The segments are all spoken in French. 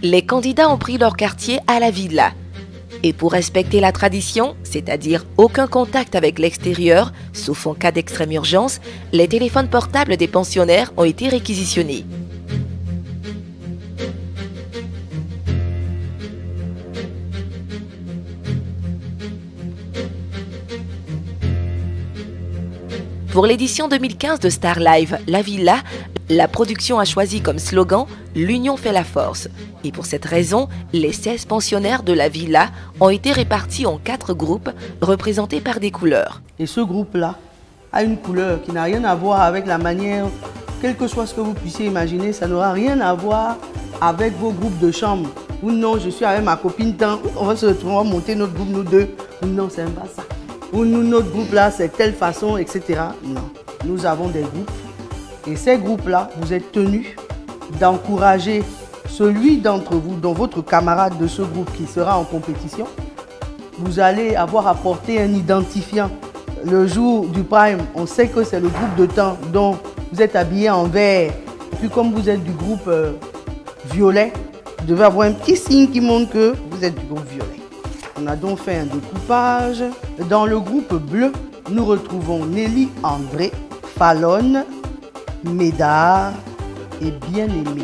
Les candidats ont pris leur quartier à la villa. Et pour respecter la tradition, c'est-à-dire aucun contact avec l'extérieur, sauf en cas d'extrême urgence, les téléphones portables des pensionnaires ont été réquisitionnés. Pour l'édition 2015 de Star Live La Villa, la production a choisi comme slogan « L'union fait la force ». Et pour cette raison, les 16 pensionnaires de la Villa ont été répartis en 4 groupes représentés par des couleurs. Et ce groupe-là a une couleur qui n'a rien à voir avec la manière, quel que soit ce que vous puissiez imaginer, ça n'aura rien à voir avec vos groupes de chambre. Ou non, je suis avec ma copine tant, on va se retrouver, on va monter notre groupe, nous deux. Ou non, c'est pas ça. Ou nous, notre groupe-là, c'est telle façon, etc. Non, nous avons des groupes. Et ces groupes-là, vous êtes tenus d'encourager celui d'entre vous, dont votre camarade de ce groupe qui sera en compétition. Vous allez avoir apporté un identifiant. Le jour du prime, on sait que c'est le groupe de temps dont vous êtes habillé en vert. Et puis comme vous êtes du groupe violet, vous devez avoir un petit signe qui montre que vous êtes du groupe violet. On a donc fait un découpage. Dans le groupe bleu, nous retrouvons Nelly André, Fallon, Médard et Bien-Aimé.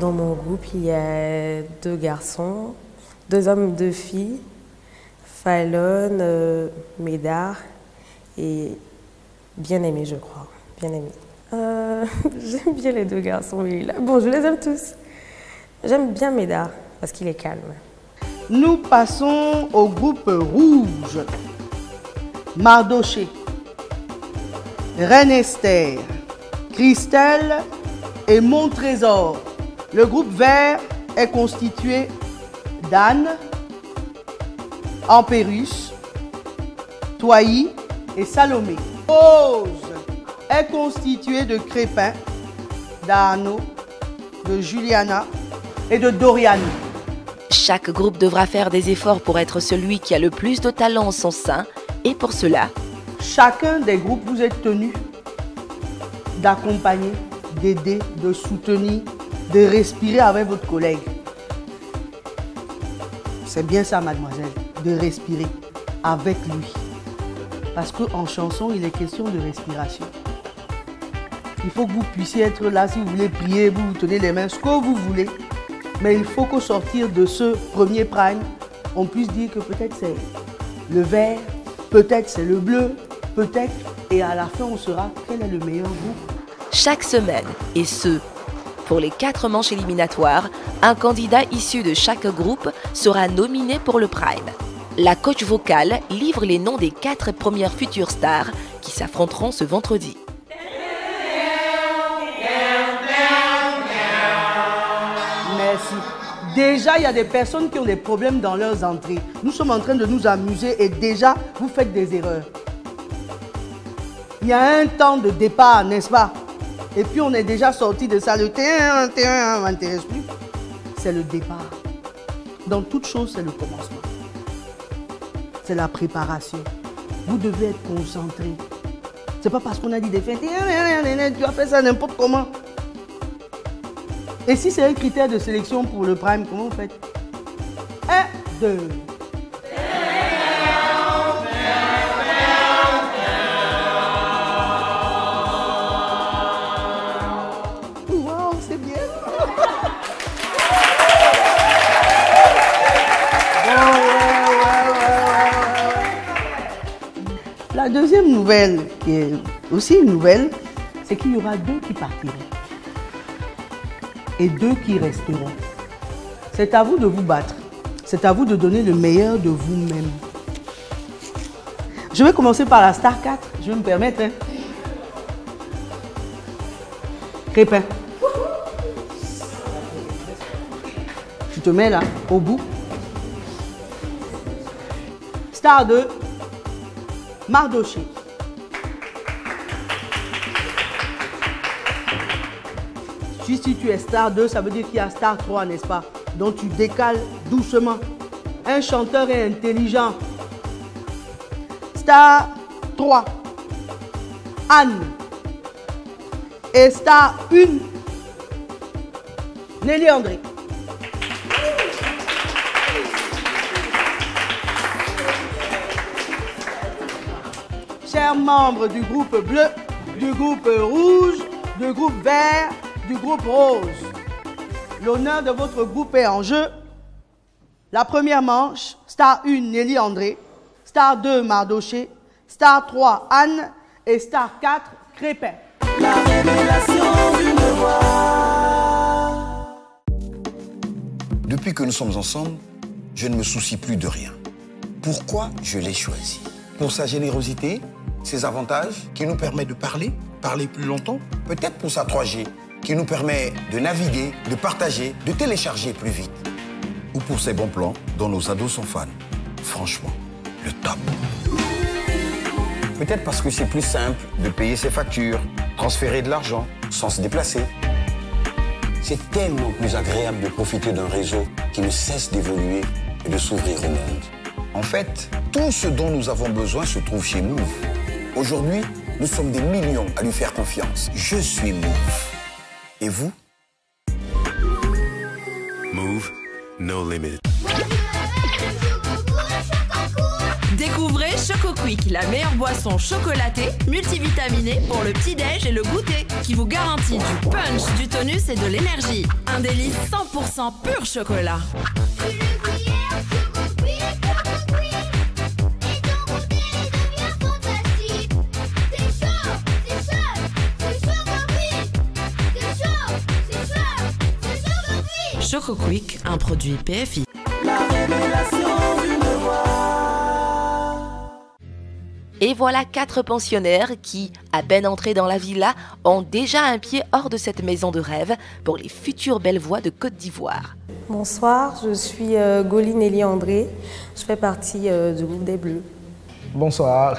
Dans mon groupe, il y a 2 garçons, 2 hommes, 2 filles, Fallon, Médard et Bien-Aimé, je crois. Bien-Aimé. J'aime bien les 2 garçons, mais là, bon, je les aime tous. J'aime bien Médard parce qu'il est calme. Nous passons au groupe rouge. Mardoché, Reine Esther, Christelle et Mon Trésor. Le groupe vert est constitué d'Anne, Ampérus, Toyi et Salomé. Rose est constitué de Crépin, d'Arnaud, de Juliana et de Doriane. Chaque groupe devra faire des efforts pour être celui qui a le plus de talent en son sein. Et pour cela, chacun des groupes, vous êtes tenu d'accompagner, d'aider, de soutenir, de respirer avec votre collègue. C'est bien ça, mademoiselle, de respirer avec lui. Parce qu'en chanson, il est question de respiration. Il faut que vous puissiez être là, si vous voulez prier, vous tenez les mains, ce que vous voulez. Mais il faut qu'au sortir de ce premier prime, on puisse dire que peut-être c'est le vert, peut-être c'est le bleu, peut-être, et à la fin on saura quel est le meilleur groupe. Chaque semaine, et ce, pour les 4 manches éliminatoires, un candidat issu de chaque groupe sera nominé pour le prime. La coach vocale livre les noms des 4 premières futures stars qui s'affronteront ce vendredi. Merci. Déjà, il y a des personnes qui ont des problèmes dans leurs entrées. Nous sommes en train de nous amuser et déjà, vous faites des erreurs. Il y a un temps de départ, n'est-ce pas? Et puis, on est déjà sorti de ça. Le T1 ne m'intéresse plus. C'est le départ. Dans toute chose, c'est le commencement. C'est la préparation. Vous devez être concentré. C'est pas parce qu'on a dit des faits, tu as fait ça n'importe comment. Et si c'est un critère de sélection pour le prime, comment vous faites? 1, 2. Wow, c'est bien. La deuxième nouvelle, qui est aussi une nouvelle, c'est qu'il y aura 2 qui partiront et 2 qui resteront. C'est à vous de vous battre. C'est à vous de donner le meilleur de vous-même. Je vais commencer par la star 4. Je vais me permettre. Hein. Crépin. Tu te mets là, au bout. Star 2. Mardoché. Si tu es star 2, ça veut dire qu'il y a star 3, n'est-ce pas? Donc tu décales doucement. Un chanteur est intelligent. star 3, Anne. Et star 1, Nelly André. Chers membres du groupe bleu, du groupe rouge, du groupe vert, du groupe rose, l'honneur de votre groupe est en jeu. La première manche, star 1, Nelly André, star 2, Mardoché, star 3, Anne et star 4, Crépin. La révélation du miroir. Depuis que nous sommes ensemble, je ne me soucie plus de rien. Pourquoi je l'ai choisi? Pour sa générosité, ses avantages qui nous permettent de parler plus longtemps. Peut-être pour sa 3G qui nous permet de naviguer, de partager, de télécharger plus vite. Ou pour ses bons plans dont nos ados sont fans. Franchement, le top. Peut-être parce que c'est plus simple de payer ses factures, transférer de l'argent sans se déplacer. C'est tellement plus agréable de profiter d'un réseau qui ne cesse d'évoluer et de s'ouvrir au monde. En fait, tout ce dont nous avons besoin se trouve chez Move. Aujourd'hui, nous sommes des millions à lui faire confiance. Je suis Move. Et vous? Move, no limit. Découvrez Choco Quick, la meilleure boisson chocolatée, multivitaminée pour le petit-déj et le goûter, qui vous garantit du punch, du tonus et de l'énergie. Un délice 100% pur chocolat. Choco Quick, un produit PFI. La révélation du miroir. Et voilà 4 pensionnaires qui, à peine entrés dans la villa, ont déjà un pied hors de cette maison de rêve pour les futures belles voix de Côte d'Ivoire. Bonsoir, je suis Goli Nelly André. Je fais partie du groupe des Bleus. Bonsoir,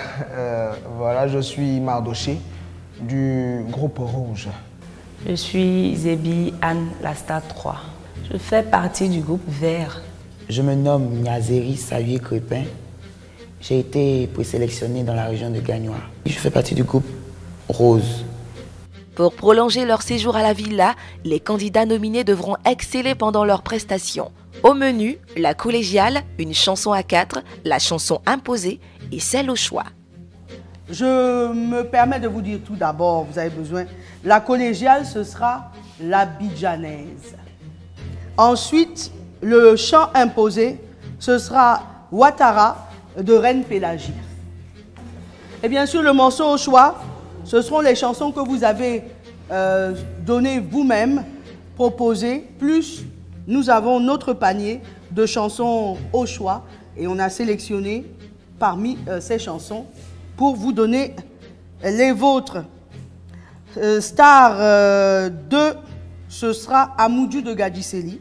voilà, je suis Mardoché du groupe rouge. Je suis Zébi Anne, la star 3. Je fais partie du groupe vert. Je me nomme Niazeri Xavier Crépin. J'ai été présélectionné dans la région de Gagnoa. Je fais partie du groupe rose. Pour prolonger leur séjour à la villa, les candidats nominés devront exceller pendant leurs prestations. Au menu, la collégiale, une chanson à 4, la chanson imposée et celle au choix. Je me permets de vous dire tout d'abord, vous avez besoin, la collégiale, ce sera l'abidjanaise. Ensuite, le chant imposé, ce sera Ouattara de Reine Pélagie. Et bien sûr, le morceau au choix, ce seront les chansons que vous avez données vous-même, proposées, plus nous avons notre panier de chansons au choix et on a sélectionné parmi ces chansons pour vous donner les vôtres. Star 2, ce sera Amoudou de Gadjiseli.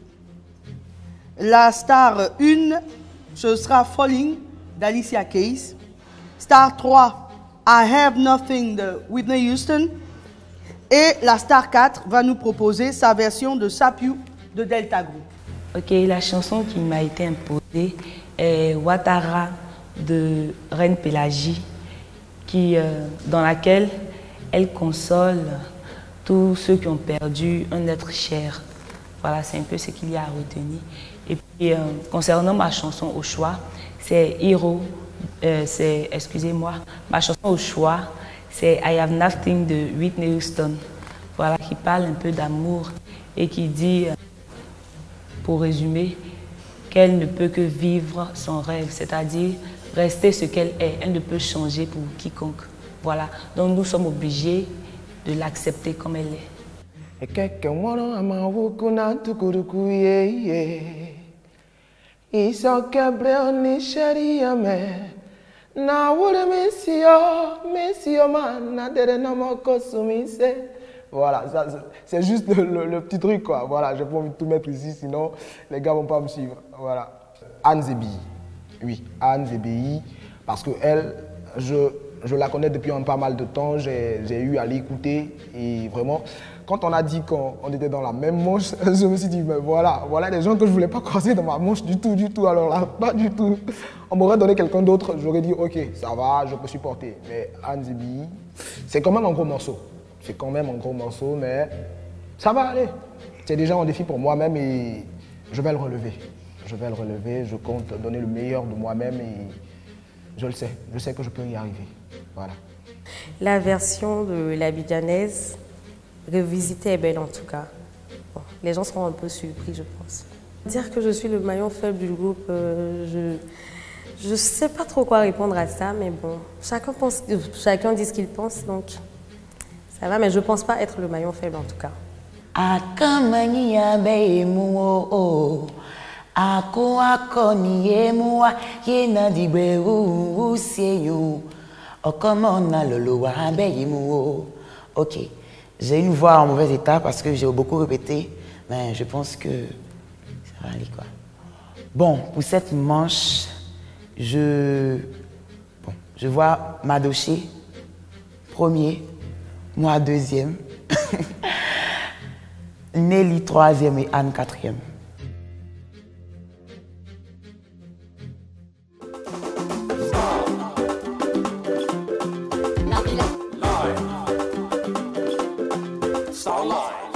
La star 1, ce sera Falling d'Alicia Keys. Star 3, I Have Nothing de Whitney Houston. Et la star 4 va nous proposer sa version de Sapiou de Delta Group. Ok, la chanson qui m'a été imposée est Ouattara de Reine Pélagie, dans laquelle elle console tous ceux qui ont perdu un être cher. Voilà, c'est un peu ce qu'il y a à retenir. Et puis, concernant ma chanson au choix, c'est Hero, excusez-moi, ma chanson au choix, c'est I Have Nothing de Whitney Houston. Voilà, qui parle un peu d'amour et qui dit, pour résumer, qu'elle ne peut que vivre son rêve, c'est-à-dire rester ce qu'elle est. Elle ne peut changer pour quiconque. Voilà, donc nous sommes obligés de l'accepter comme elle est. Voilà, c'est juste le petit truc, quoi. Voilà, j'ai pas envie de tout mettre ici, sinon les gars vont pas me suivre. Voilà. Anne Zébi. Oui, Anne Zébi, parce que elle, je la connais depuis un pas mal de temps, j'ai eu à l'écouter et vraiment, quand on a dit qu'on était dans la même manche, je me suis dit, mais voilà des gens que je ne voulais pas croiser dans ma manche du tout, alors là, pas du tout. On m'aurait donné quelqu'un d'autre, j'aurais dit, ok, ça va, je peux supporter. Mais Anne Zibi, c'est quand même un gros morceau. C'est quand même un gros morceau, mais ça va aller. C'est déjà un défi pour moi-même et je vais le relever. Je compte donner le meilleur de moi-même et je le sais. Je sais que je peux y arriver. Voilà. La version de l'Abidjanaise, revisitée, est belle en tout cas. Bon, les gens seront un peu surpris, je pense. Dire que je suis le maillon faible du groupe, je ne sais pas trop quoi répondre à ça, mais bon, chacun dit ce qu'il pense, donc ça va, mais je ne pense pas être le maillon faible en tout cas. Ok, j'ai une voix en mauvais état parce que j'ai beaucoup répété, mais je pense que ça va aller quoi. Bon, pour cette manche, je vois Madoché premier, moi deuxième, Nelly troisième et Anne quatrième. Starlight.